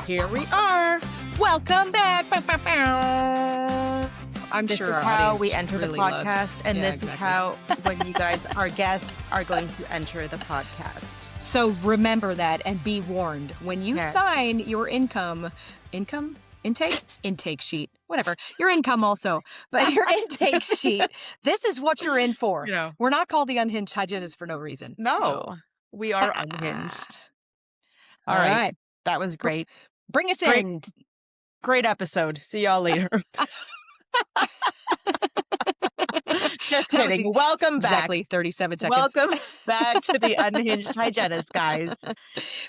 Here we are. Welcome back. Bow, bow, bow. This sure is our how audience we enter the really podcast, loves- and Yeah, this is exactly. how, when you guys, our guests, are going to enter the podcast. So remember that and be warned. When you Yes. sign your intake sheet, whatever, your income also, but your intake sheet, this is what you're in for. You know. We're not called the Unhinged Hygienists for no reason. No, we are unhinged. All right. That was great. Bring us Great. in. Great episode. See y'all later. Just That was kidding. Welcome back. Exactly 37 seconds. Welcome back to the Unhinged Hygienists, guys.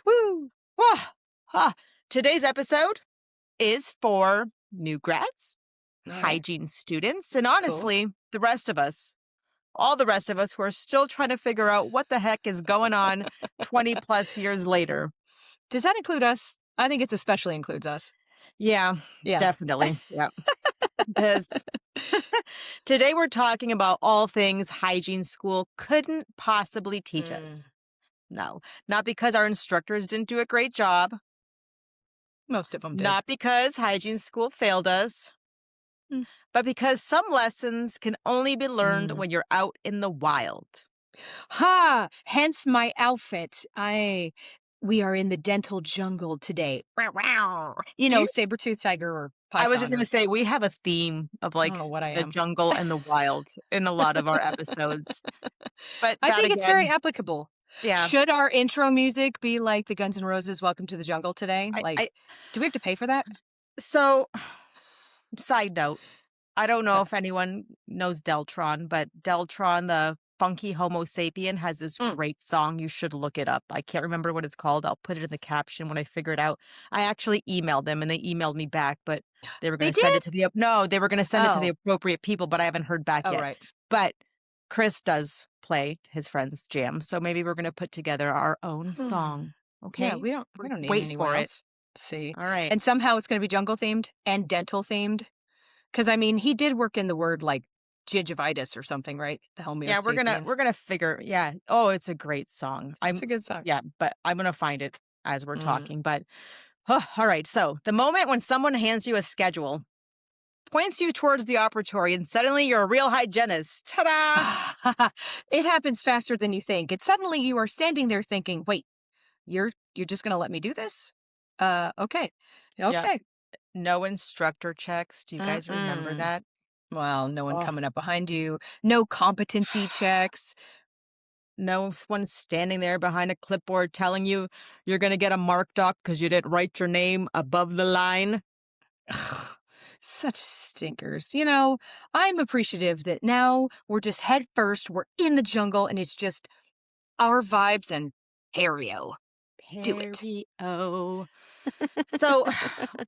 Woo! Today's episode is for new grads, All right. hygiene students, and honestly, the rest of us. All the rest of us who are still trying to figure out what the heck is going on 20 plus years later. Does that include us? I think it especially includes us. Yeah. Definitely. Yeah. Because today we're talking about all things hygiene school couldn't possibly teach us. No, not because our instructors didn't do a great job. Most of them did. Not because hygiene school failed us, but because some lessons can only be learned when you're out in the wild. Ha! Hence my outfit. We are in the dental jungle today. You know, saber-toothed tiger or python. I was just going to say, we have a theme of like I don't know what I the am. jungle and the wild in a lot of our episodes. But I that think it's again, very applicable. yeah. Should our intro music be like the Guns N' Roses Welcome to the Jungle today? Do we have to pay for that? So, side note, I don't know if anyone knows Deltron, but Deltron, the funky Homo sapien, has this great song. You should look it up. I can't remember what it's called. I'll put it in the caption when I figure it out. I actually emailed them and they emailed me back, but they were going to send it to the they were going to send it to the appropriate people, but I haven't heard back yet. Right. But Chris does play his friend's jam, so maybe we're going to put together our own song. Okay? Yeah, we don't need wait anyone for it. else. Let's see. All right. And somehow it's going to be jungle themed and dental themed. Because I mean, he did work in the word like gingivitis or something, right? The Homo Yeah, we're sapien. gonna figure. Yeah. Oh, it's a great song. It's a good song. Yeah, but I'm gonna find it as we're talking. But all right. So the moment when someone hands you a schedule, points you towards the operatory, and suddenly you're a real hygienist. Ta-da! It happens faster than you think. And suddenly you are standing there thinking, "Wait, you're just gonna let me do this? Okay. Yeah. No instructor checks. Do you guys remember that? Well, no one coming up behind you. No competency checks. No one standing there behind a clipboard telling you you're going to get a mark doc because you didn't write your name above the line. Such stinkers. You know, I'm appreciative that now we're just head first. We're in the jungle and it's just our vibes and Harry-o. Do it. Harry-o. So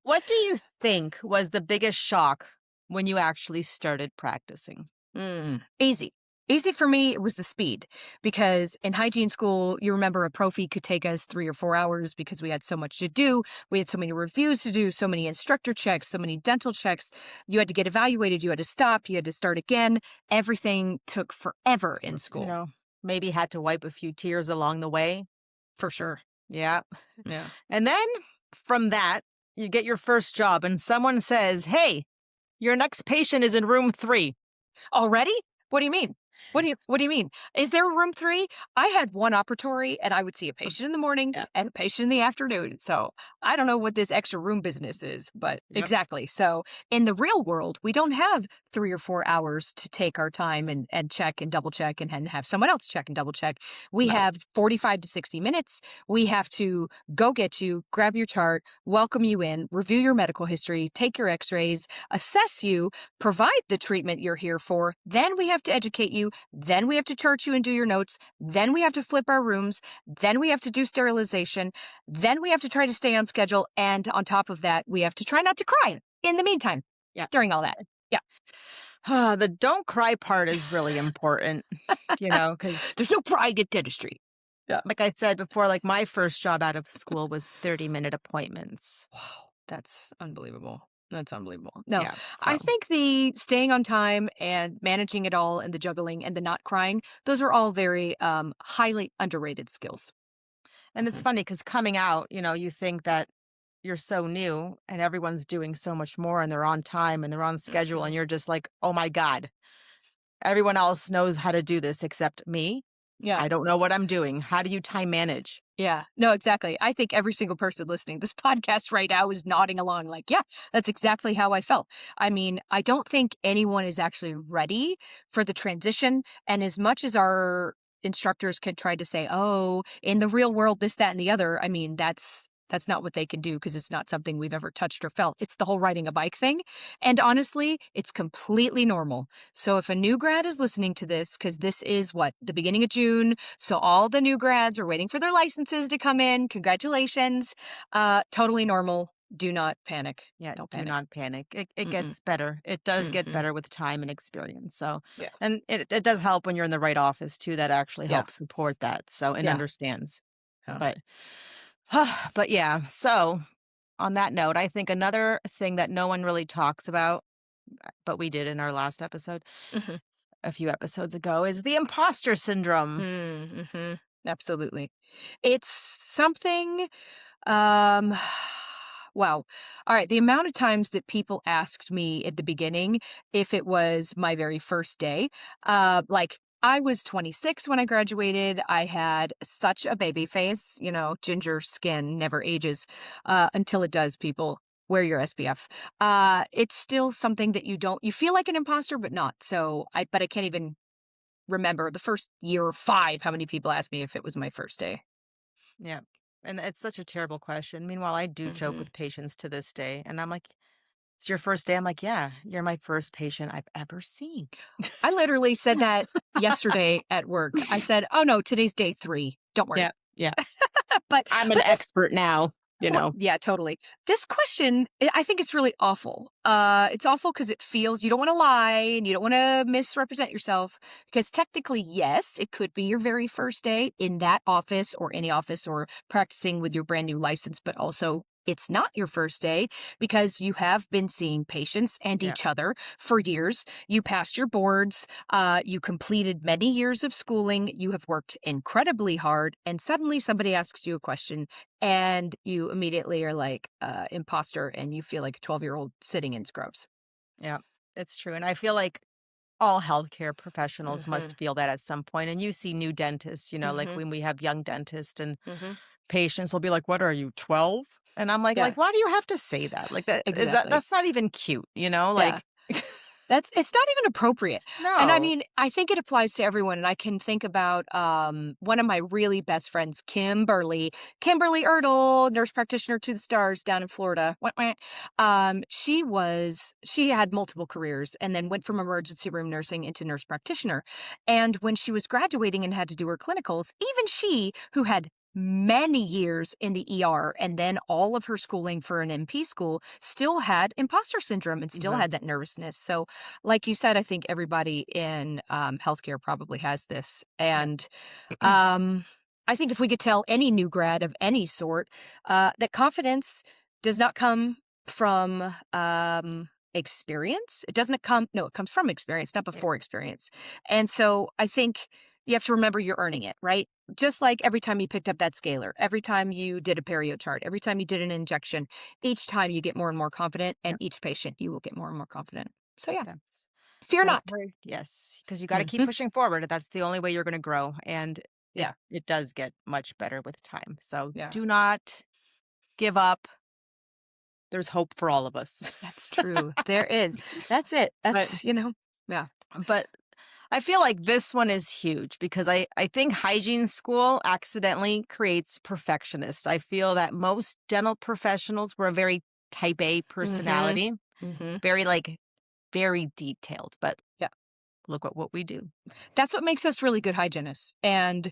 what do you think was the biggest shock when you actually started practicing? Easy. Easy for me, it was the speed. Because in hygiene school, you remember a profi could take us 3 or 4 hours because we had so much to do. We had so many reviews to do, so many instructor checks, so many dental checks. You had to get evaluated. You had to stop. You had to start again. Everything took forever in school. You know, maybe had to wipe a few tears along the way. For sure. Yeah. Yeah. And then from that, you get your first job and someone says, "Hey, your next patient is in room 3. Already? What do you mean? What do you mean? Is there a room 3? I had one operatory and I would see a patient in the morning and a patient in the afternoon. So I don't know what this extra room business is, but exactly. So in the real world, we don't have 3 or 4 hours to take our time and check and double check and have someone else check and double check. We have 45 to 60 minutes. We have to go get you, grab your chart, welcome you in, review your medical history, take your x-rays, assess you, provide the treatment you're here for. Then we have to educate you. Then we have to chart you and do your notes. Then we have to flip our rooms. Then we have to do sterilization. Then we have to try to stay on schedule. And on top of that, we have to try not to cry in the meantime. Yeah. During all that. Yeah. The don't cry part is really important, you know, because there's no crying at dentistry. Yeah. Like I said before, like my first job out of school was 30-minute appointments. Wow. That's unbelievable. That's unbelievable. No, Yeah, I so. think the staying on time and managing it all and the juggling and the not crying, those are all very highly underrated skills. And it's funny because coming out, you know, you think that you're so new and everyone's doing so much more and they're on time and they're on schedule Mhm. and you're just like, "Oh my god, everyone else knows how to do this except me. Yeah. I don't know what I'm doing. How do you time manage?" Yeah. No, exactly. I think every single person listening to this podcast right now is nodding along like, yeah, that's exactly how I felt. I mean, I don't think anyone is actually ready for the transition. And as much as our instructors can try to say, oh, in the real world, this, that, and the other, I mean, that's not what they can do because it's not something we've ever touched or felt. It's the whole riding a bike thing. And honestly, it's completely normal. So if a new grad is listening to this, because this is what, the beginning of June, so all the new grads are waiting for their licenses to come in. Congratulations. Totally normal. Do not panic. Yeah, Don't do panic. not panic. It Mm-mm. gets better. It does get Mm-hmm. better with time and experience. So, Yeah. and it does help when you're in the right office too. That actually Yeah. helps support that. So, and Yeah. understands. Yeah. But, but yeah. So, on that note, I think another thing that no one really talks about, but we did in our last episode, Mm-hmm. a few episodes ago, is the imposter syndrome. Mm-hmm. Absolutely. It's something. Um, wow. All right. The amount of times that people asked me at the beginning if it was my very first day, like I was 26 when I graduated. I had such a baby face, ginger skin never ages, until it does, people. Wear your SPF. It's still something that you feel like an imposter, but not. But I can't even remember the first year or five how many people asked me if it was my first day. Yeah. And it's such a terrible question. Meanwhile, I do joke Hmm. with patients to this day. And I'm like, it's your first day? I'm like, yeah, you're my first patient I've ever seen. I literally said that yesterday at work. I said, "Oh, no, today's day 3. Don't worry." Yeah. Yeah. But I'm an but this expert now, you well, know? yeah, totally. This question, I think it's really awful. It's awful because it feels you don't wanna lie and you don't wanna misrepresent yourself because technically, yes, it could be your very first day in that office or any office or practicing with your brand new license, but also it's not your first day because you have been seeing patients and Yeah. each other for years. You passed your boards, you completed many years of schooling, you have worked incredibly hard, and suddenly somebody asks you a question and you immediately are like, imposter, and you feel like a 12-year-old sitting in scrubs. Yeah. It's true. And I feel like all healthcare professionals Mhm. must feel that at some point. And you see new dentists, like Mhm. when we have young dentists and Mhm. patients will be like, "What are you, 12?" And I'm like, Yeah, why do you have to say that? Like exactly. that's not even cute? Yeah. Like It's not even appropriate. And I no. mean, I think it applies to everyone. And I can think about one of my really best friends, Kimberly Erdl, nurse practitioner to the stars down in Florida. Wah, wah. She had multiple careers and then went from emergency room nursing into nurse practitioner. And when she was graduating and had to do her clinicals, even she, who had many years in the ER and then all of her schooling for an MP school, still had imposter syndrome and still Yeah. had that nervousness. So like you said, I think everybody in healthcare probably has this. Yeah. And I think if we could tell any new grad of any sort that confidence does not come from experience, it doesn't come, no, it comes from experience, not Yeah. before experience. And so I think you have to remember you're earning it, right? Just like every time you picked up that scaler, every time you did a perio chart, every time you did an injection, each time you get more and more confident, Yeah. and each patient you will get more and more confident. So yeah, That's fear that's not. very yes, because you gotta keep Mhm. pushing forward. That's the only way you're gonna grow. And it Yeah, it does get much better with time. So yeah, do not give up. There's hope for all of us. that's true. There is. That's it. But Yeah. but I feel like this one is huge because I think hygiene school accidentally creates perfectionists. I feel that most dental professionals were a very type A Mhm. personality, Mhm. very very detailed. But Yeah. look at what we do. That's what makes us really good hygienists. And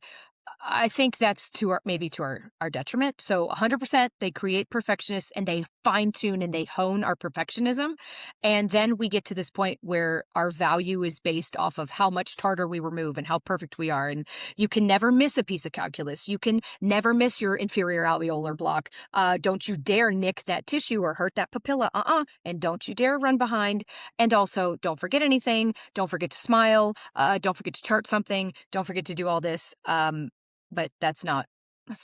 I think that's maybe to our detriment. So 100% they create perfectionists and they fine tune and they hone our perfectionism. And then we get to this point where our value is based off of how much tartar we remove and how perfect we are. And you can never miss a piece of calculus. You can never miss your inferior alveolar block. Don't you dare nick that tissue or hurt that papilla. And don't you dare run behind. And also don't forget anything. Don't forget to smile. Don't forget to chart something. Don't forget to do all this. But that's not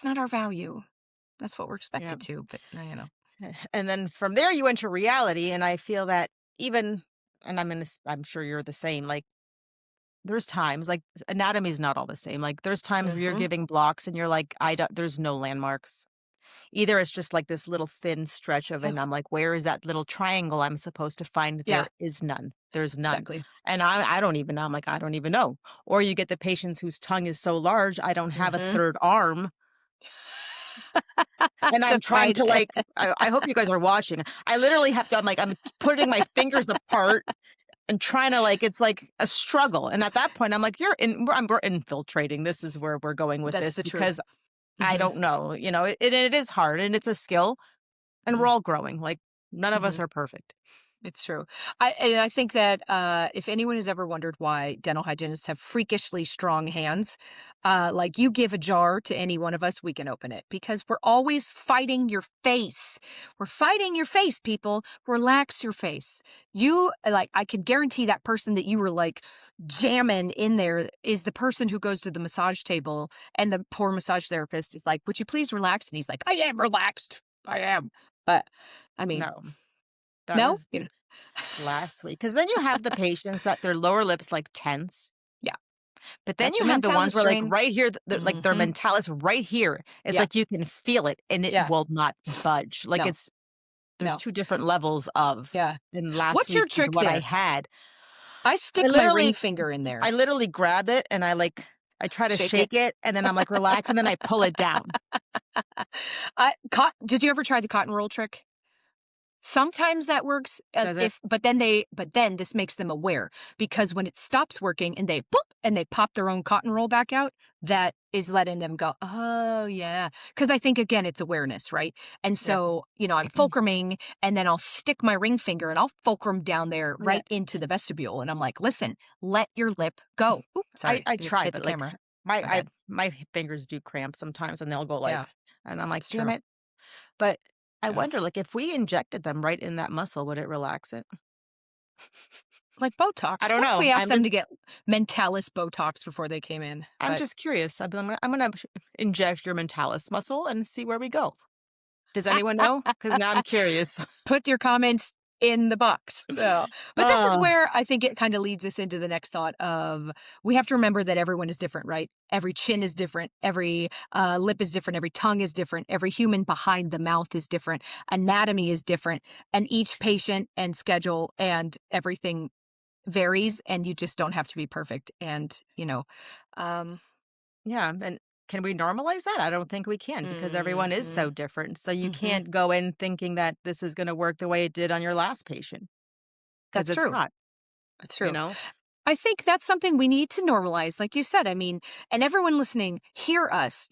our value. That's what we're Yeah. expected to, but, And then from there you enter reality, and I feel that even and I'm sure you're the same, like, there's times, like, anatomy is not all the same, like, there's times where you're Mhm. giving blocks and you're like, "I don't there's no landmarks." Either it's just, like, this little thin stretch of it, Yeah. and I'm like, "Where is that little triangle I'm supposed to find?" Yeah, There is none. There's none. exactly. And I don't even know, I'm like, "I don't even know." Or you get the patients whose tongue is so large, I don't have a Mhm. 3rd arm, and To I'm trying find to, like I hope you guys are watching. I literally have to I'm putting my fingers apart and trying to, like it's like a struggle, and at that point, I'm like, we're infiltrating. This is where we're going with That's this the truth. because I Mhm. don't know, it is hard, and it's a skill, and we're Mm. all growing, like, none of us Mhm. are perfect. It's true. I think that, if anyone has ever wondered why dental hygienists have freakishly strong hands, like, you give a jar to any one of us, we can open it because we're always fighting your face. We're fighting your face, people. Relax your face. I can guarantee that person that you were, like, jamming in there is the person who goes to the massage table, and the poor massage therapist is like, "Would you please relax?" And he's like, "I am relaxed. I am." But, I mean, No, that no? was last week. Because then you have the patients that their lower lips, like, tense, Yeah, but then that's you a have the ones mentalis where, like, drain. right here, like, their Mhm. mentalis right here, it's Yeah, like you can feel it, and it yeah. will not budge, like, No, there's no. 2 different levels of, Yeah. and last What's your week is trick what I there? had. I I stick my ring literally finger in I there. literally grab it and I try to Shake it. shake it, and then I'm like, "Relax," and then I pull it down. Did you ever try the cotton roll trick? Sometimes that works, Does it? if but then this makes them aware, because when it stops working and they boop and they pop their own cotton roll back out, that is letting them go, "Oh, yeah." Because I think, again, it's awareness, right? And Yep. so, I'm fulcruming, and then I'll stick my ring finger and I'll fulcrum down there Yeah. right into the vestibule, and I'm like, "Listen, let your lip go." Oop, sorry, I I just try, hit the but, like, camera. My bad. my fingers do cramp sometimes, and they'll go, Yeah, like and I'm like, it's "Damn true. it." But I Yeah. wonder, like, if we injected them right in that muscle, would it relax it? Like I Botox. don't What if know. we asked them to get Mentalis Botox before they came in? I'm But just curious. I'm gonna inject your mentalis muscle and see where we go. Does anyone know? Because now I'm curious. put your comments in the box. No. But this is Uh, where I think it kind of leads us into the next thought of, we have to remember that everyone is different, right? Every chin is different. Every lip is different. Every tongue is different. Every human behind the mouth is different. Anatomy is different. And each patient and schedule and everything varies. And you just don't have to be perfect. And, um, yeah, and can we normalize that? I don't think we can because everyone is mhm, so different. So you mhm. can't go in thinking that this is gonna work the way it did on your last patient because That's it's true. not, That's you true. know? I think that's something we need to normalize, like you said. I mean, and everyone listening, hear us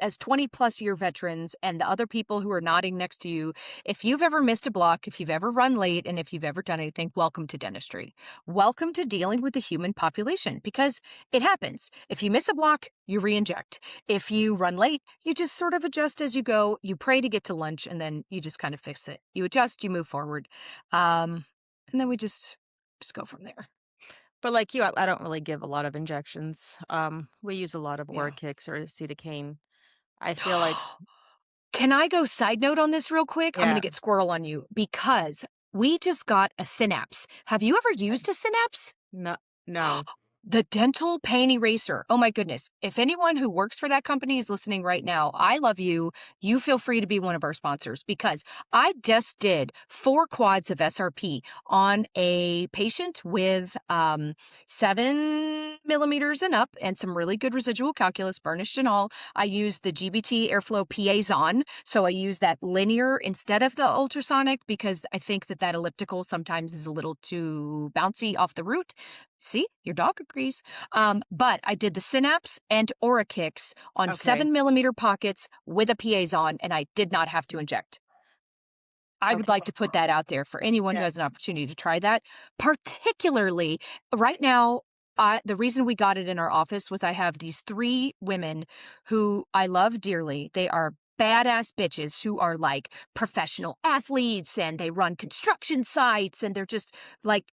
as 20 plus year veterans and the other people who are nodding next to you. If you've ever missed a block, if you've ever run late, and if you've ever done anything, welcome to dentistry. Welcome to dealing with the human population, because it happens. If you miss a block, you re-inject. If you run late, you just sort of adjust as you go. You pray to get to lunch, and then you just kind of fix it. You adjust, you move forward. Um, and then we just go from there. But like you, I don't really give a lot of injections. We use a lot of Yeah. Orachix or Acetylcane. I feel like Can I go side note on this real quick? I'm gonna yeah, get squirrel on you because we just got a Synapse. Have you ever used a Synapse? no no. The dental pain eraser. Oh my goodness. If anyone who works for that company is listening right now, I love you. You feel free to be one of our sponsors, because I just did 4 quads of SRP on a patient with 7 millimeters and up and some really good residual calculus, burnished and all. I used the GBT Airflow Piazon. So I use that linear instead of the ultrasonic, because I think that elliptical sometimes is a little too bouncy off the root. See, your dog agrees. But I did the Synapse and Orachix on Okay. 7 millimeter pockets with a Piazon, and I did not have to inject. I would Okay. like to put that out there for anyone who has an Yes. opportunity to try that. Particularly right now, the reason we got it in our office was I have these 3 women who I love dearly. They are badass bitches who are like professional athletes and they run construction sites and they're just like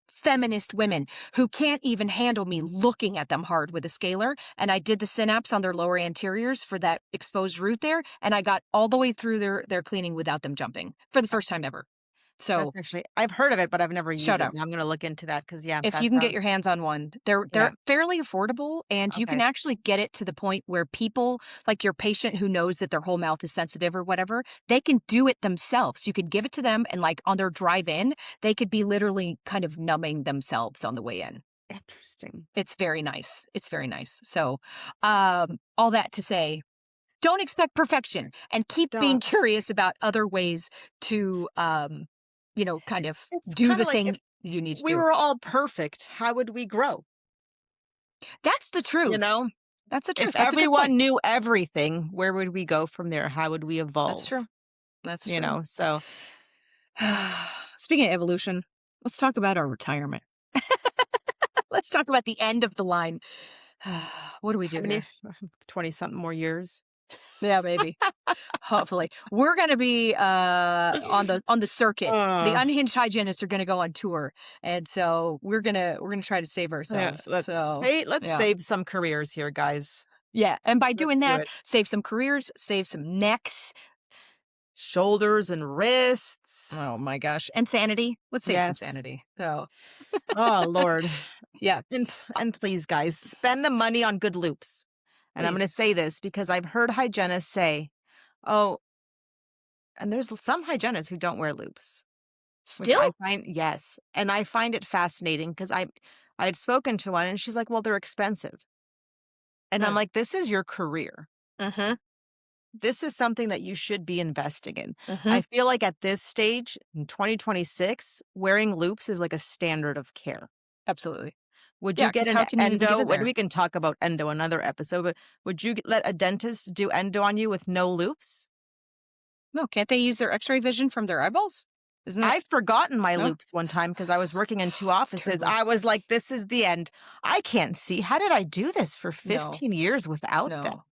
feminist women who can't even handle me looking at them hard with a scaler. And I did the synapse on their lower anteriors for that exposed root there, and I got all the way through their cleaning without them jumping for the first time ever. So That's actually I've heard of it, but I've never used shout it. out. Now I'm gonna look into that because yeah, If that you can get your sounds hands on one, they're yeah, fairly affordable, and you can okay. actually get it to the point where people, like your patient who knows that their whole mouth is sensitive or whatever, they can do it themselves. You could give it to them, and like on their drive in, they could be literally kind of numbing themselves on the way in. Interesting. It's very nice. It's very nice. So, all that to say, don't expect perfection and keep being Don't. curious about other ways to, kind of It's do kinda the like thing if you need to we do. were all perfect, how would we grow? That's the You truth. know? That's the If truth. That's a good point. everyone knew everything, where would we go from there? How would we That's evolve? true. That's You true. know? So Speaking of evolution, let's talk about our retirement. Let's talk about the end of the line. What do we how do many here? 20 something more years? Yeah, maybe. Hopefully. We're gonna be, on the circuit. The Uh, Unhinged Hygienists are gonna go on tour, and so we're gonna try to save yeah, ourselves. So, let's yeah. save some careers here, guys. Yeah, and by Let's doing do that, it. save some careers, save some necks. Shoulders and wrists. Oh my gosh, and sanity. Let's save some Yes. sanity. So, Oh, Lord. yeah, And please, guys, spend the money on good loops. And I'm gonna please. say this because I've heard hygienists say, "Oh," and there's some hygienists who don't wear loops, which Still? I find yes, and I find it fascinating because I had spoken to one and she's like, "Well, they're expensive." And I'm Mm, like, "This is your career. mhm, This is something that you should be investing in." mhm, I feel like at this stage in 2026, wearing loops is like a standard of care. absolutely. Would Yeah, you get because an how can you even get endo? in What there? we can talk about endo another episode, but would you let a dentist do endo on you with no loops? No, can't they use their X-ray vision from their eyeballs? Isn't that I've forgotten my no? loops one time because I was working in 2 It's offices. terrible. I was like, "This is the end. I can't see. How did I do this for No, 15 years without them?" no.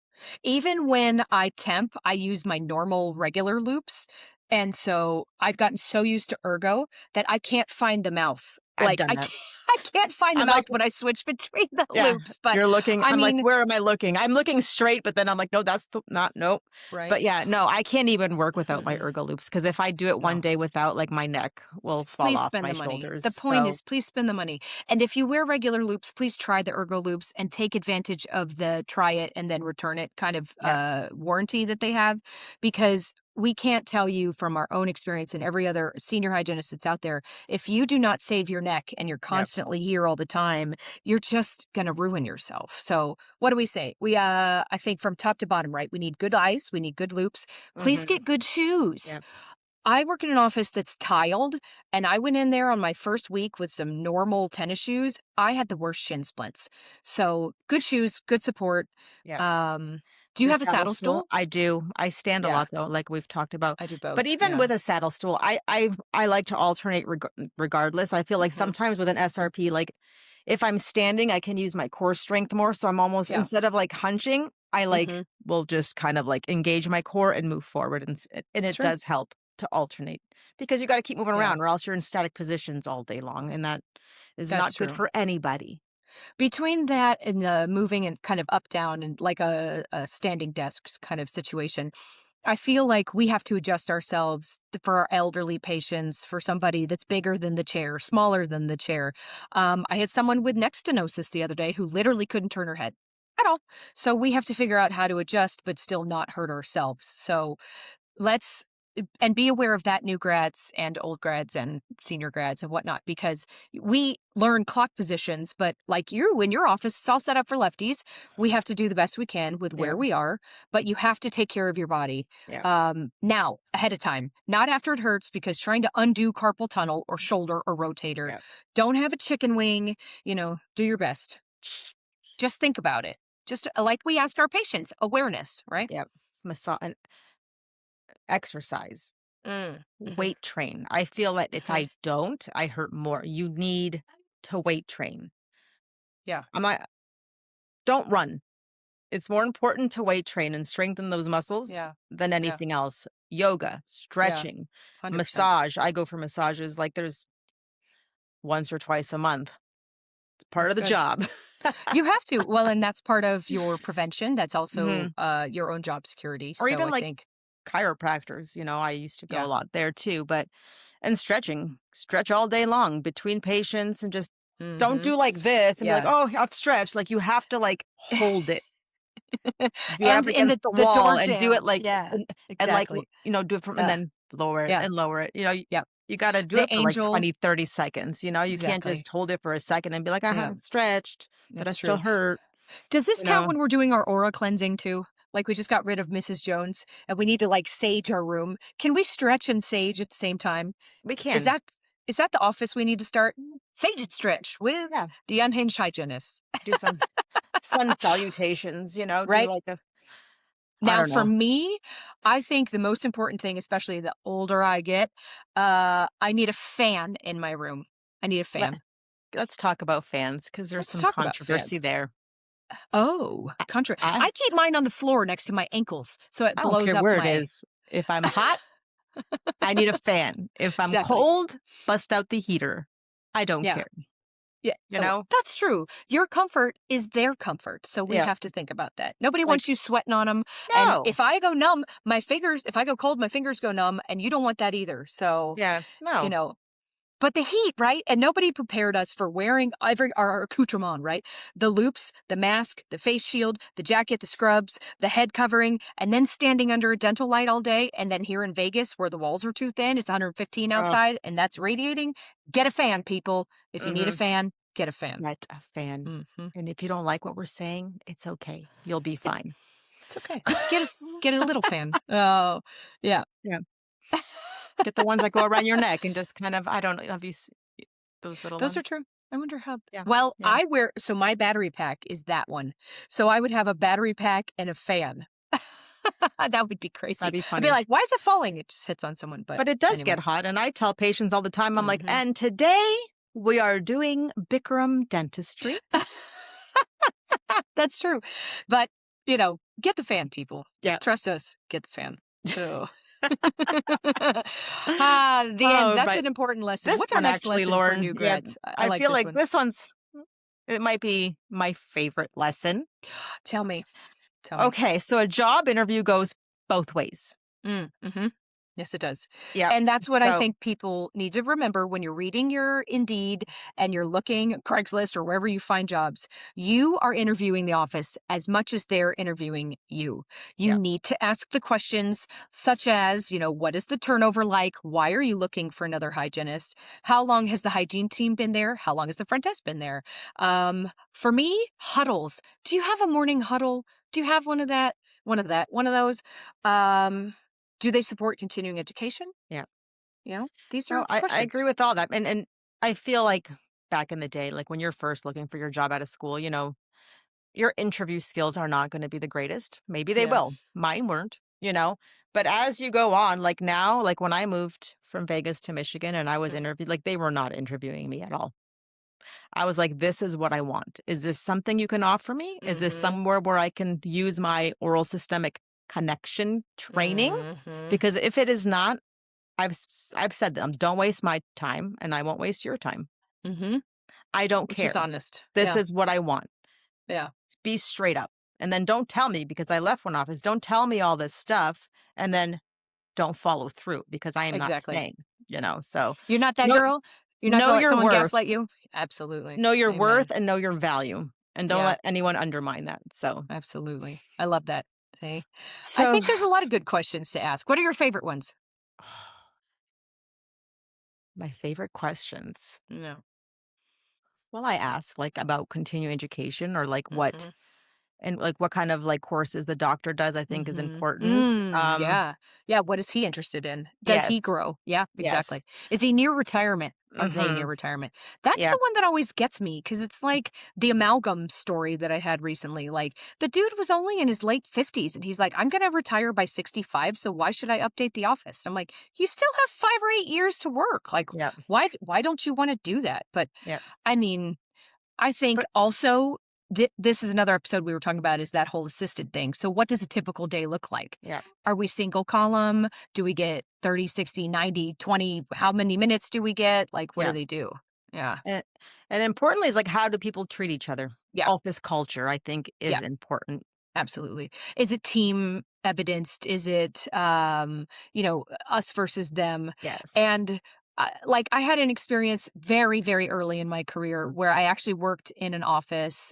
Even when I temp, I use my normal regular loops, and so I've gotten so used to ergo that I can't find the mouth. I've Like, done I that. can't I can't find the I'm mouth like when I switch between the yeah, loops, but, you're looking I I'm like, mean "Where am I looking?" I'm looking straight, but then I'm like, "No, that's the not nope." right? But yeah, no, I can't even work without my Mm-mm. ergo loops because if I do it one No. day without, like, my neck will fall Please off spend my the money. shoulders, The point so is, please spend the money. And if you wear regular loops, please try the ergo loops and take advantage of the try it and then return it kind of yeah, warranty that they have, because we can't tell you from our own experience and every other senior hygienist that's out there, if you do not save your neck and you're yeah. constantly here all the time, you're just going to ruin yourself. So, what do we say? I think from top to bottom, right? We need good eyes, we need good loops. Please Mhm. get good shoes. Yeah. I work in an office that's tiled, and I went in there on my first week with some normal tennis shoes. I had the worst shin splints. So, good shoes, good support. Yeah. Do you Your have a saddle saddle stool? stool? I do. I stand a Yeah, lot though, like we've talked about. I do But both. even Yeah. with a saddle stool, I like to alternate regardless. I feel like Mhm. sometimes with an SRP, like if I'm standing, I can use my core strength more. So I'm almost Yeah. instead of like hunching, I like Mhm. will just kind of like engage my core and move forward, and It's it true. does help to alternate because you got to keep moving Yeah, around, or else you're in static positions all day long, and that is that's not good true. for anybody. Between that and the moving and kind of up down and like a standing desks kind of situation, I feel like we have to adjust ourselves for our elderly patients, for somebody that's bigger than the chair, smaller than the chair. I had someone with neck stenosis the other day who literally couldn't turn her head at all. So we have to figure out how to adjust, but still not hurt ourselves. So let's and be aware of that, new grads and old grads and senior grads and whatnot, because we learn clock positions, but like you in your office, it's all set up for lefties. We have to do the best we can with Yeah, where we are, but you have to take care of your body yeah, now ahead of time, not after it hurts, because trying to undo carpal tunnel or shoulder or rotator, yeah, don't have a chicken wing, do your best. Just think about it. Just like we ask our patients, awareness, right? yeah. Massage and exercise. Mm, hmm Weight train. I feel that if hmm I don't, I hurt more. You need to weight train. Yeah. I'm not don't run. It's more important to weight train and strengthen those muscles Yeah. than Yeah. anything else. Yoga, Yeah. stretching, 100%. massage. I go for massages like there's once or twice a month. It's part That's of the good. job. You have to. Well, and that's part of your prevention. That's also Mhm. your own job security. Or So even I like think, chiropractors, I used to go a yeah. lot there too, but and stretching, stretch all day long between patients and just don't Hmm. do like this and be like, Yeah. "Oh, I've stretched." Like you have to like hold it. Do it up And in against the the door wall and do it jamb. like Yeah. and like, Exactly. do it from and Uh, then lower it yeah. and lower it. Yeah. You gotta do The it for like angel. 20, 30 seconds, you can't Exactly. just hold it for a second and be like, Yeah. stretched, but I That's still true. hurt, Does this you count know? when we're doing our aura cleansing too? Like we just got rid of Mrs. Jones and we need to like sage our room. Can we stretch and sage at the same time? We Is can. that is that the office we need to start? Sage and stretch with Yeah. the unhinged hygienists, Do some sun salutations, do right? like I Now don't for know. me, I think the most important thing, especially the older I get, I need a fan in my room. I need a Let fan. let's talk about fans because there's Let's some talk about controversy fans. there. Oh, I contra I I keep mine on the floor next to my ankles, so it I don't blows care up where it my is. If I'm hot, I need a fan. If I'm exactly. cold, bust out the heater. I don't Yeah. care, Yeah. you Oh, know? that's true. Your comfort is their comfort, so we Yeah. have to think about that. Nobody Like, wants you sweating on them, and no. if I go numb, my fingers if I go cold, my fingers go numb, and you don't want that either, so, Yeah, you no. know but the heat, right? And nobody prepared us for wearing every our accoutrement, right? The loops, the mask, the face shield, the jacket, the scrubs, the head covering, and then standing under a dental light all day. And then here in Vegas, where the walls are too thin, it's 115 Oh, outside, and that's radiating. Get a fan, people. If you need a mhm. fan, get a fan. Get a fan. Hmm. And if you don't like what we're saying, it's okay. You'll be It's fine. it's okay. Get a little fan. Oh, yeah. Yeah. Get the ones that go around your neck and just kind of I don't know, have you those little Those are ones? true. I wonder how. Yeah. Well, Yeah. I wear so my battery pack is that one. So I would have a battery pack and a fan. That would be That'd crazy. be I'd be funny. like, "Why is it falling?" It just hits on someone, but But it does anyway. get hot, and I tell patients all the time, I'm like, Mhm. "And today we are doing Bikram dentistry." That's true. But, get the fan, people. Yeah. Trust us, get the fan. Oh. The end. Oh, That's right. an important lesson. This What's our one next actually, lesson for Lauren, new yeah, grads? I I like feel this like one. it might be my favorite lesson. Tell me. Tell me. Okay, so a job interview goes both ways. Mhm. Yes, it does. Yep. And that's what I So, think people need to remember when you're reading your Indeed and you're looking Craigslist or wherever you find jobs. You are interviewing the office as much as they're interviewing you. You yeah. need to ask the questions such as, what is the turnover like? Why are you looking for another hygienist? How long has the hygiene team been there? How long has the front desk been there? For me, huddles. Do you have a morning huddle? Do you have one of that? One of those. Um, do they support continuing education? Yeah. These No, are I questions. agree with all that. And I feel like back in the day, like when you're first looking for your job out of school, your interview skills are not gonna be the greatest. Maybe they Yeah. will. Mine weren't. But as you go on, like now, like when I moved from Vegas to Michigan and I was Mm. interviewed, like they were not interviewing me at all. I was like, "This is what I want. Is this something you can offer me? Is this Mhm. somewhere where I can use my oral systemic connection training? Mhm. Because if it is not, I've said them, don't waste my time and I won't waste your time. Mhm. I don't Which is care. honest. This Yeah. is what I want. Yeah. Be straight up. And then don't tell me because I left one office. Don't tell me all this stuff and then don't follow through because I am not Exactly. staying. So You're not that know girl? You're not know gonna let your someone worth. gaslight you? Absolutely. Know your worth Amen. and know your value. And don't Yeah. let anyone undermine that. So Absolutely. I love that. See? I so think there's a lot of good questions to ask. What are your favorite ones? my favorite questions. No. Well, I ask like about continuing education or like what Mhm. and like what kind of like courses the doctor does, I think is Mhm. important. Yeah. Yeah, what is he interested in? Does he Yes. grow? Yeah, exactly. Yes. Is he near retirement? Are they near Mhm. retirement? That's Yeah. the one that always gets me because it's like the amalgam story that I had recently. Like, the dude was only in his late 50s, and he's like, "I'm gonna retire by 65, so why should I update the office?" I'm like, "You still have 5 or 8 years to work. Like, Yeah. why don't you wanna do that?" But, Yeah. I mean, I think But also this is another episode we were talking about is that whole assisted thing. So what does a typical day look like? Yeah. Are we single column? Do we get 30, 60, 90, 20? How many minutes do we get? Like, what do Yeah. they do? Yeah. And, and importantly is like, how do people treat each other? Yeah. Office culture, I think, Yeah. is important. Absolutely. Is it team evidenced? Is it, us versus them? Yes. And like I had an experience very, very early in my career where I actually worked in an office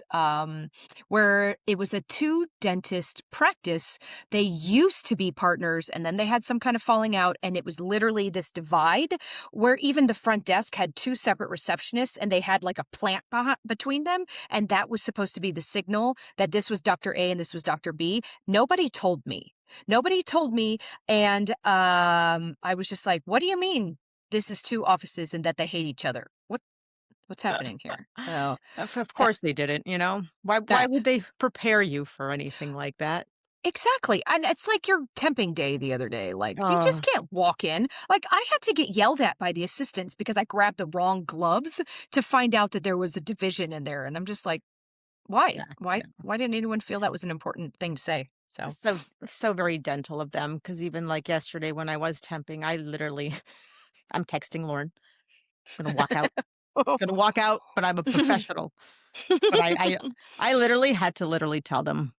where it was a two dentist practice. They used to be partners and then they had some kind of falling out. And it was literally this divide where even the front desk had two separate receptionists and they had like a plant between them. And that was supposed to be the signal that this was Dr. A and this was Dr. B. Nobody told me. Nobody told me. And I was just like, what do you mean this is two offices and that they hate each other? What's happening here? So Of that course they didn't, you know? Why that would they prepare you for anything like that? exactly. And it's like your temping day the other day. Like you just Oh, can't walk in. Like I had to get yelled at by the assistants because I grabbed the wrong gloves to find out that there was a division in there. And I'm just like, why? yeah, Why yeah. why didn't anyone feel that was an important thing to say? So So very dental of them. Because even, like, yesterday when I was temping, I literally I'm texting Lauren, "Gonna walk out. Gonna walk out, but I'm a professional." But I literally had to literally tell them.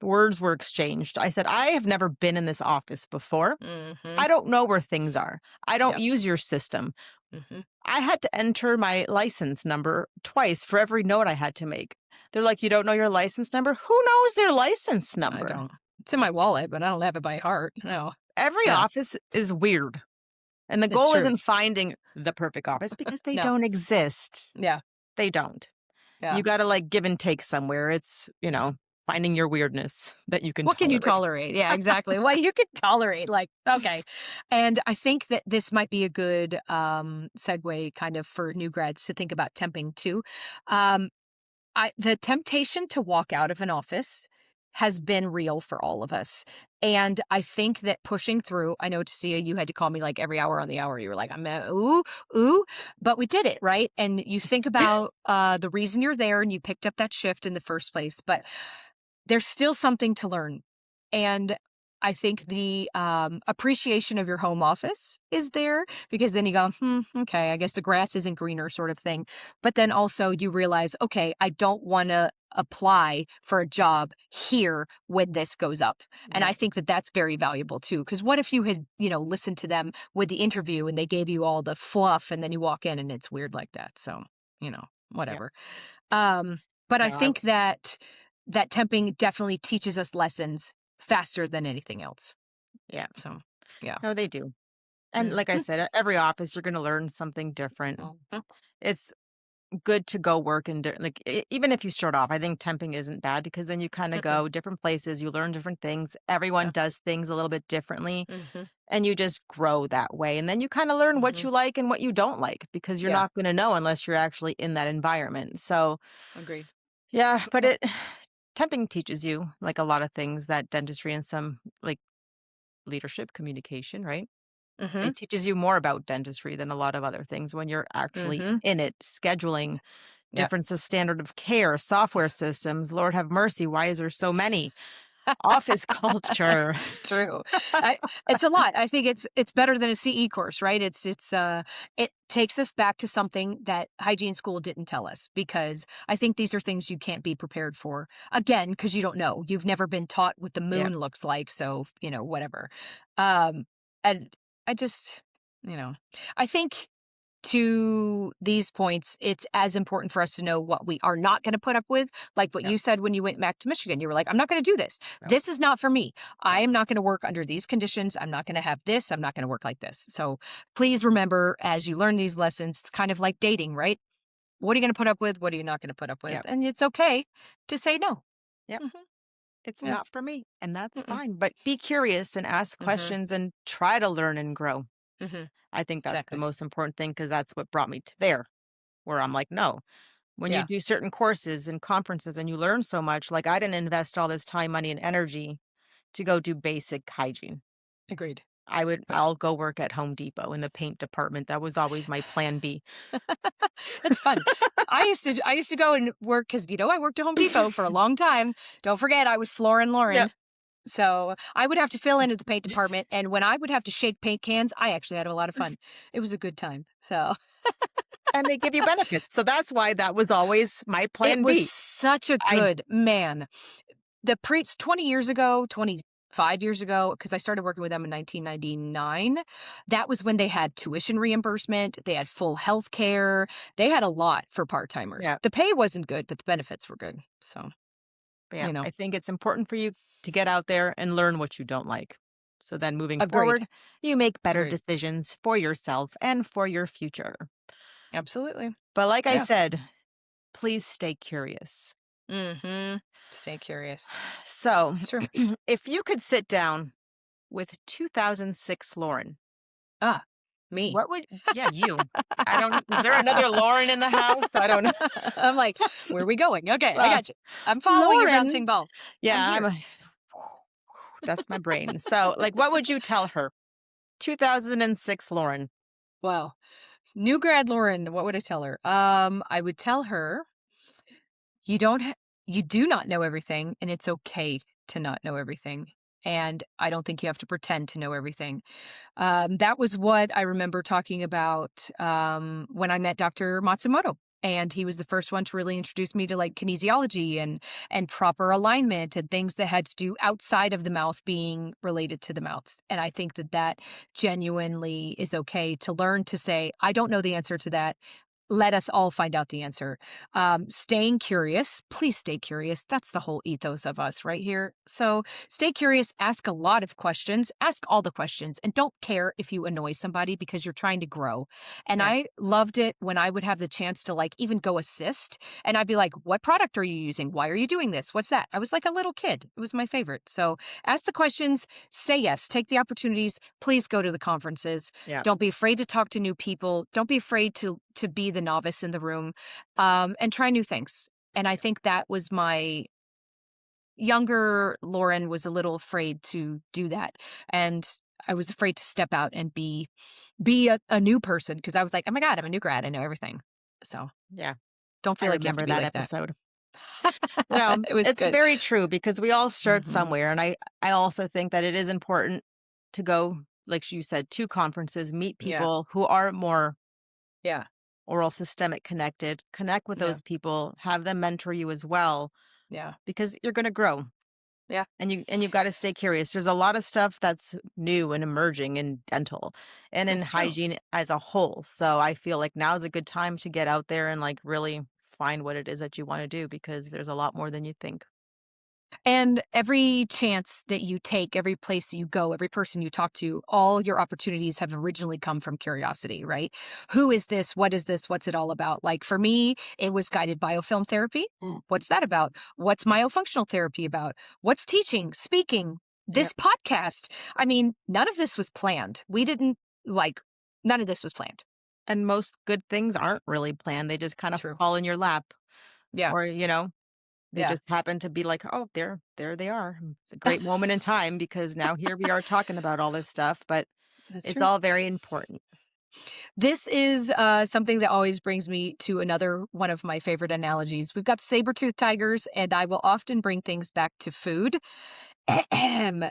Words were exchanged. I said, "I have never been in this office before. Mhm. I don't know where things are. I don't Yep. use your system." Mhm. I had to enter my license number twice for every note I had to make. They're like, "You don't know your license number?" Who knows their license I number? don't. It's in my wallet, but I don't have it by heart. No. Every Yeah, office is weird. And the it's goal true. isn't finding the perfect office because they No. don't exist. Yeah. They don't. You Yeah. got to like give and take somewhere. It's, finding your weirdness that you can What can you tolerate. tolerate? Yeah, exactly. Well, you could tolerate, like, okay. And I think that this might be a good segue kind of for new grads to think about temping too. Um, the temptation to walk out of an office has been real for all of us. And I think that pushing through, I know Tasia, you had to call me like every hour on the hour. You were like, ooh, ooh, but we did it, right? And you think about the reason you're there and you picked up that shift in the first place. But there's still something to learn. And I think the appreciation of your home office is there because then you go, okay, I guess the grass isn't greener, sort of thing. But then also you realize, okay, I don't want to apply for a job here when this goes up. And I Right. think that that's very valuable too. Because what if you had, listened to them with the interview and they gave you all the fluff and then you walk in and it's weird like that. So, Yeah. whatever. But I No, think that temping definitely teaches us lessons faster than anything else. yeah. So, yeah. No, they do. And like I Mhm, said, at every office, you're going to learn something different. mhm, It's good to go work in, like, even if you start off, I think temping isn't bad because then you kind of mm-mm, go different places, you learn different things. Everyone yeah, does things a little bit differently. mhm, And you just grow that way, and then you kinda learn what mhm, you like and what you don't like because you're yeah, not gonna know unless you're actually in that environment, so, agreed. yeah, but Yep, temping teaches you, like, a lot of things that dentistry and some, like, leadership, communication, right? mhm, It teaches you more about dentistry than a lot of other things when you're actually mhm, in it, scheduling, yep. difference of standard of care, software systems, Lord have mercy, why is there so many? Office culture. It's true. I it's a lot. I think it's better than a CE course, right? It takes us back to something that hygiene school didn't tell us because I think these are things you can't be prepared for. Again, because you don't know. You've never been taught what the Yeah, moon looks like, so, whatever. Um, and I just, you know, I think to these points, it's as important for us to know what we are not going to put up with. Like what yep, you said when you went back to Michigan, you were like, I'm not going to do this. nope, This is not for me. I yep, am not going to work under these conditions. I'm not going to have this. I'm not going to work like this. So please remember as you learn these lessons, it's kind of like dating, right? What are you going to put up with? What are you not going to put up with? yep, And it's okay to say no. yep. Hmm. It's Yeah. not for me, and that's Mm-mm. fine, but be curious and ask Mm-hmm. questions and try to learn and grow. Mm-hmm. I think that's the Exactly. most important thing because that's what brought me to there, where I'm like, "No." When you Yeah. do certain courses and conferences and you learn so much, like, I didn't invest all this time, money, and energy to go do basic hygiene. Agreed. But I'll go work at Home Depot in the paint department. That was always my plan B. it's fun. I used to go and work because I worked at Home Depot for a long time. Don't forget, I was Floor and Yep. Lauren. So I would have to fill in at the paint department, and when I would have to shake paint cans, I actually had a lot of fun. It was a good time. So And they give you benefits. So that's why that was always my it plan was B. such a I good man. The preach 20 years ago, 25 years ago, because I started working with them in 1999. That was when they had tuition reimbursement, they had full health care, they had a lot for part timers. Yeah. The pay wasn't good, but the benefits were good. So, But yeah, you know, I think it's important for you to get out there and learn what you don't like. So then moving agreed. forward, you make better Agreed. decisions for yourself and for your future. Absolutely. But like I Yeah. said, please stay curious. Mm-hmm. Stay curious. So, It's true. if you could sit down with 2006 Lauren, Ah, me. what would, yeah, you. I don't, is there another Lauren in the house? I don't know. I'm like, where are we going? Okay, I Uh, got you. I'm following your bouncing Lauren, ball. I'm yeah, here. that's my brain. So, like, what would you tell her? 2006 Lauren. Wow. New grad Lauren, what would I tell her? I would tell her you don't ha- you do not know everything, and it's okay to not know everything. And I don't think you have to pretend to know everything. That was what I remember talking about when I met Dr. Matsumoto. And he was the first one to really introduce me to like kinesiology and proper alignment and things that had to do outside of the mouth being related to the mouth. And I think that that genuinely is okay to learn to say, I don't know the answer to that. Let us all find out the answer. Staying curious, please stay curious. That's the whole ethos of us right here. So stay curious, ask a lot of questions, ask all the questions, and don't care if you annoy somebody because you're trying to grow. And Yeah. I loved it when I would have the chance to like even go assist and I'd be like, what product are you using? Why are you doing this? What's that? I was like a little kid. It was my favorite. So ask the questions, say yes, take the opportunities. Please go to the conferences. Yeah. Don't be afraid to talk to new people. Don't be afraid to be the novice in the room, and try new things. And I think that was my younger Lauren was a little afraid to do that, and I was afraid to step out and be a new person because I was like, oh my god, I'm a new grad, I know everything. So Yeah. don't I feel like you have to remember be that like that. episode. It was It's good. very true because we all start Hmm. somewhere. And I also think that it is important to go, like you said, to conferences, meet Yeah, people who are more yeah, oral systemic connected, connect with yeah, those people, have them mentor you as well, yeah, because you're going to grow yeah. and you've got to stay curious. There's a lot of stuff that's new and emerging in dental and in That's true. hygiene as a whole. So I feel like now is a good time to get out there and like really find what it is that you want to do because there's a lot more than you think. And every chance that you take, every place you go, every person you talk to, all your opportunities have originally come from curiosity, right? Who is this? What is this? What's it all about? Like for me, it was guided biofilm therapy. What's that about? What's myofunctional therapy about? What's teaching, speaking, Yep. this podcast? I mean, none of this was planned. We didn't like, none of this was planned. And most good things aren't really planned. They just kind of True. fall in your lap Yeah. or, they Yeah. just happen to be like, "Oh, there they are." It's a great moment in time because now here we are talking about all this stuff, but That's it's true. all very important. This is something that always brings me to another one of my favorite analogies. We've got saber-toothed tigers, and I will often bring things back to food.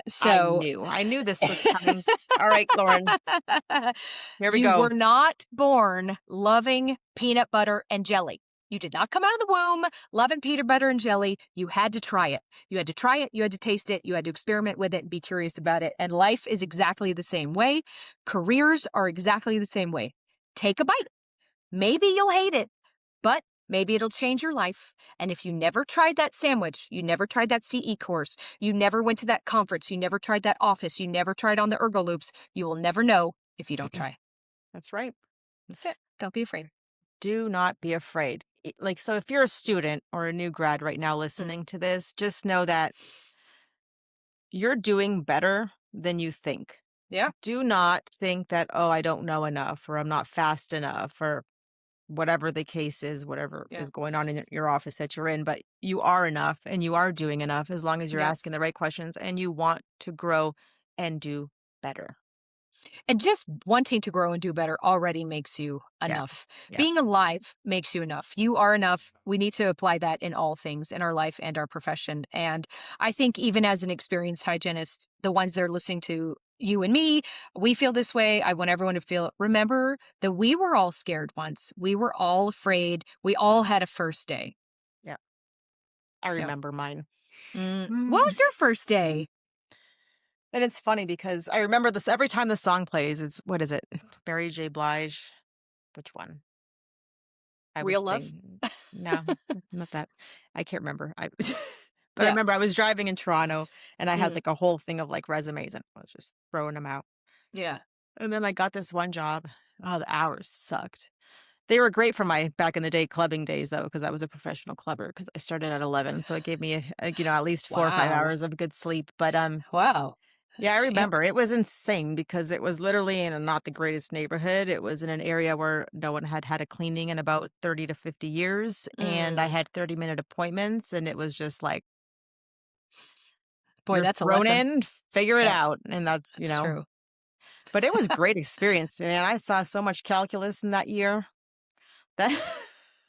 So, I knew this was coming. All right, Lauren, here we you go. were not born loving peanut butter and jelly. You did not come out of the womb loving peanut butter and jelly. You had to try it. You had to try it. You had to taste it. You had to experiment with it and be curious about it. And life is exactly the same way. Careers are exactly the same way. Take a bite. Maybe you'll hate it, but maybe it'll change your life. And if you never tried that sandwich, you never tried that CE course, you never went to that conference, you never tried that office, you never tried on the ergo loops, you will never know if you don't try. That's right. That's it. Don't be afraid. Do not be afraid. Like, so if you're a student or a new grad right now Mm. listening to this, just know that you're doing better than you think. Yeah. Do not think that, oh, I don't know enough or I'm not fast enough or whatever the case is, whatever Yeah. is going on in your office that you're in, but you are enough and you are doing enough as long as you're Yeah. asking the right questions and you want to grow and do better. And just wanting to grow and do better already makes you Yeah. enough. Yeah. Being alive makes you enough. You are enough. We need to apply that in all things in our life and our profession. And I think even as an experienced hygienist, the ones that are listening to you and me, we feel this way. I want everyone to feel, remember that we were all scared once. We were all afraid. We all had a first day. Yeah. I Yep. remember mine. What Mm. was your first day? And it's funny because I remember this every time the song plays. It's what is it? Mary J. Blige. Which one? I would Real love? sing. No, not that. I can't remember. I but I Yeah. remember I was driving in Toronto and I had Mm, like a whole thing of like resumes and I was just throwing them out. yeah. And then I got this one job. Oh, the hours sucked. They were great for my back in the day clubbing days though, because I was a professional clubber because I started at 11. So it gave me at least 4 or 5 hours Wow. of good sleep. But Wow. yeah, I Champ. remember. It was insane because it was literally in a not the greatest neighborhood. It was in an area where no one had had a cleaning in about 30 to 50 years, and I Mm. had 30-minute appointments, and it was just like, Boy, "You're that's a thrown lesson. in, figure it Yeah, out," and that's true. but it was great experience, man. I saw so much calculus in that year. That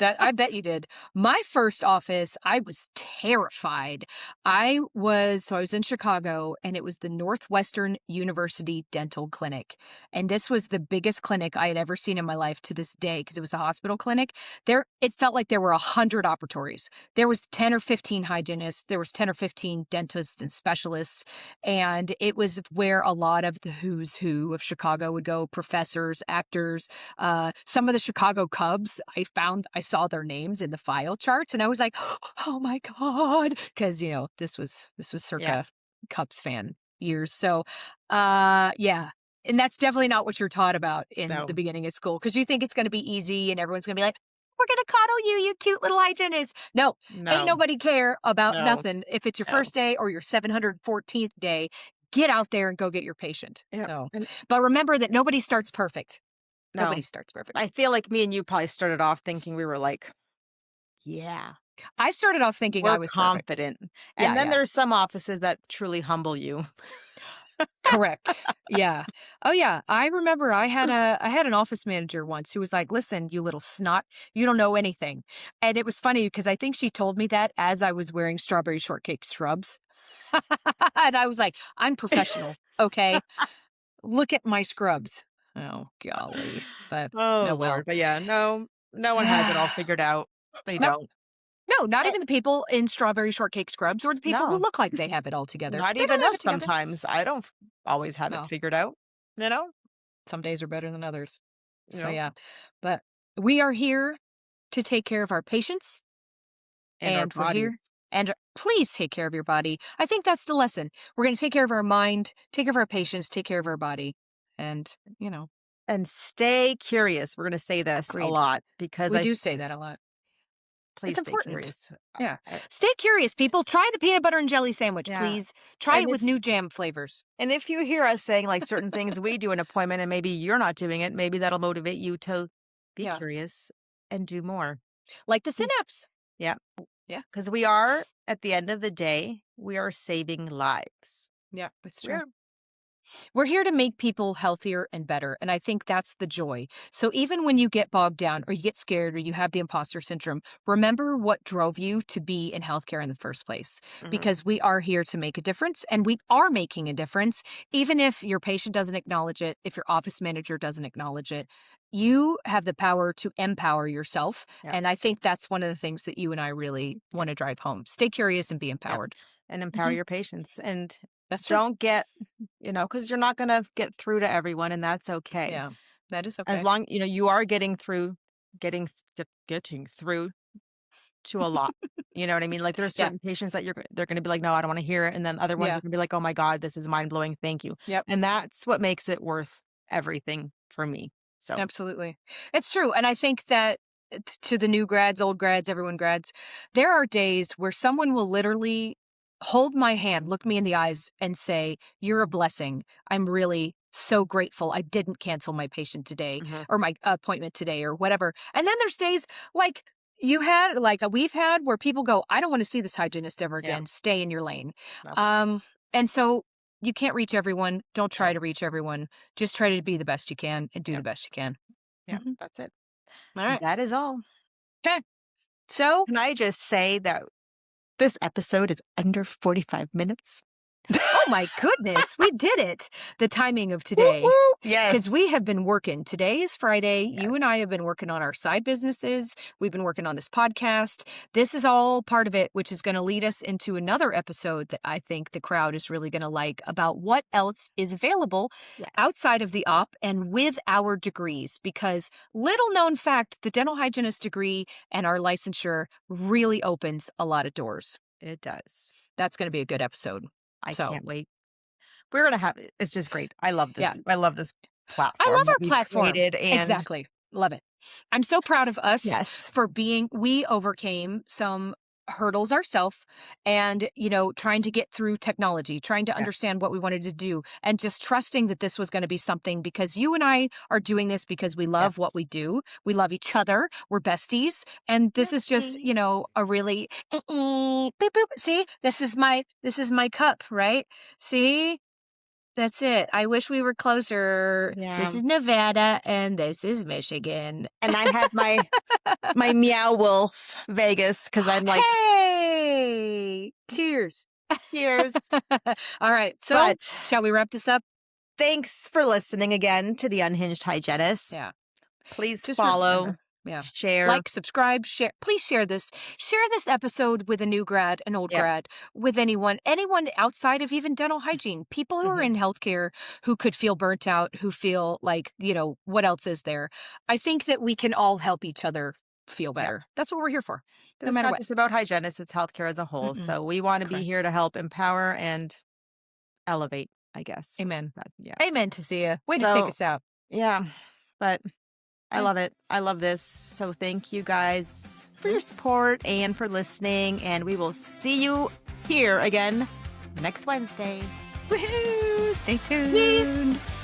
That I bet you did. My first office, I was terrified. I was in Chicago and it was the Northwestern University Dental Clinic. And this was the biggest clinic I had ever seen in my life to this day because it was a hospital clinic. There it felt like there were 100 operatories. There was 10 or 15 hygienists, there was 10 or 15 dentists and specialists, and it was where a lot of the who's who of Chicago would go, professors, actors, some of the Chicago Cubs, I saw their names in the file charts, and I was like, "Oh my god!" Because this was Yeah, circa Cubs fan years. So, yeah, and that's definitely not what you're taught about in the no, beginning of school because you think it's going to be easy and everyone's going to be like, "We're going to coddle you, you cute little hygienist." No, ain't no, nobody care about no, nothing. If it's your no. first day or your 714th day, get out there and go get your patient. Yep, So, and but remember that nobody starts perfect. Nobody no. starts perfect. I feel like me and you probably started off thinking we were like, "Yeah, I started off thinking I we're was perfect. confident," and Yeah, then yeah. there's some offices that truly humble you. Correct. Yeah. Oh, yeah. I remember I had an office manager once who was like, "Listen, you little snot, you don't know anything." And it was funny because I think she told me that as I was wearing strawberry shortcake scrubs. And I was like, "I'm professional, okay? Look at my scrubs." Oh, golly. But, Oh, oh, well. Lord, but yeah, no, no one has it all figured out. They No, don't. no, not Eh, even the people in strawberry shortcake scrubs or the people who no, look like they have it all together. not They even don't have us it together. sometimes. I don't always have it Well, figured out, you know? some days are better than others. You So, know, yeah. But we are here to take care of our patients, and our and we're bodies. here and please take care of your body. I think that's the lesson. We're going to take care of our mind, take care of our patients, take care of our body. And, you know, And stay curious. We're gonna say this a agreed. lot because We I do say that a lot. It's please stay important. curious. Yeah. I Stay curious, people. Try the peanut butter and jelly sandwich, yeah, please. Try and it with if new jam flavors. and if you hear us saying, like, certain things we do an appointment and maybe you're not doing it, maybe that'll motivate you to be Yeah. curious and do more. Like the Mm, synapse. yeah, Yeah. because we are, at the end of the day, we are saving lives. Yeah. It's true. We're We're here to make people healthier and better. And I think that's the joy. So even when you get bogged down or you get scared or you have the imposter syndrome, remember what drove you to be in healthcare in the first place. mhm, Because we are here to make a difference and we are making a difference. Even if your patient doesn't acknowledge it, if your office manager doesn't acknowledge it, you have the power to empower yourself. yeah, And I think that's one of the things that you and I really yeah, want to drive home. Stay curious and be yeah, empowered. and empower Mhm. your patients, and That's true. don't get because you're not gonna get through to everyone, and that's okay. Yeah, that is As okay. long you are getting through to a lot. You know what I mean? Like, there's Yeah. certain patients that they're gonna be like, "No, I don't wanna hear it," and then other ones are Yeah. gonna be like, "Oh my god, this is mind-blowing, thank you." Yep. And that's what makes it worth everything for me. So Absolutely. It's true. And I think that to the new grads, old grads, everyone grads, there are days where someone will literally hold my hand, look me in the eyes, and say, "You're a blessing. I'm really so grateful I didn't cancel my patient today mhm, or my appointment today or whatever." And then there's days like we've had where people go, "I don't want to see this hygienist ever yeah, again. Stay in your lane." that's Um, and so You can't reach everyone. Don't try to reach everyone. Just try to be the best you can and do the best you can. Yeah, that's it. All right. That is all. Okay. So, Can I just say that this episode is under 45 minutes? oh my goodness, we did it. The timing of Woo, today. woo. Yes. Because we have been working. Today is Friday. Yes. You and I have been working on our side businesses. We've been working on this podcast. This is all part of it, which is going to lead us into another episode that I think the crowd is really going to like about what else is available Yes. outside of the op and with our degrees. Because little known fact, the dental hygienist degree and our licensure really opens a lot of doors. It does. That's going to be a good episode. I can't wait. We're going to have it. It's just great. I love this. Yeah. I love this platform. I love that our we've platform. created, and Exactly. Love it. I'm so proud of us yes. for we overcame some hurdles ourselves and, trying to get through technology, trying to understand what we wanted to do and just trusting that this was going to be something because you and I are doing this because we love what we do. We love each other. We're besties. And this is just, a really boop, boop. See, this is my cup, right? See? That's it. I wish we were closer. Yeah. This is Nevada and this is Michigan. And I have my Meow Wolf Vegas because I'm like, hey, cheers. cheers. All right. So, shall we wrap this up? Thanks for listening again to the Unhinged Hygienists. Yeah. Please Just follow. remember. Yeah. Share. Like, subscribe, share. Please share this. Share this episode with a new grad, an old grad, with anyone outside of even dental hygiene, people who are in healthcare who could feel burnt out, who feel like, what else is there? I think that we can all help each other feel better. That's what we're here for. No matter what. It's not just about hygienists, it's healthcare as a whole. So we want to be here to help empower and elevate, I guess. Amen. Yeah. Amen, Tasia. Way to take us out. Yeah. But I love it. I love this. So thank you guys for your support and for listening. And we will see you here again next Wednesday. Woohoo! Stay tuned. Peace.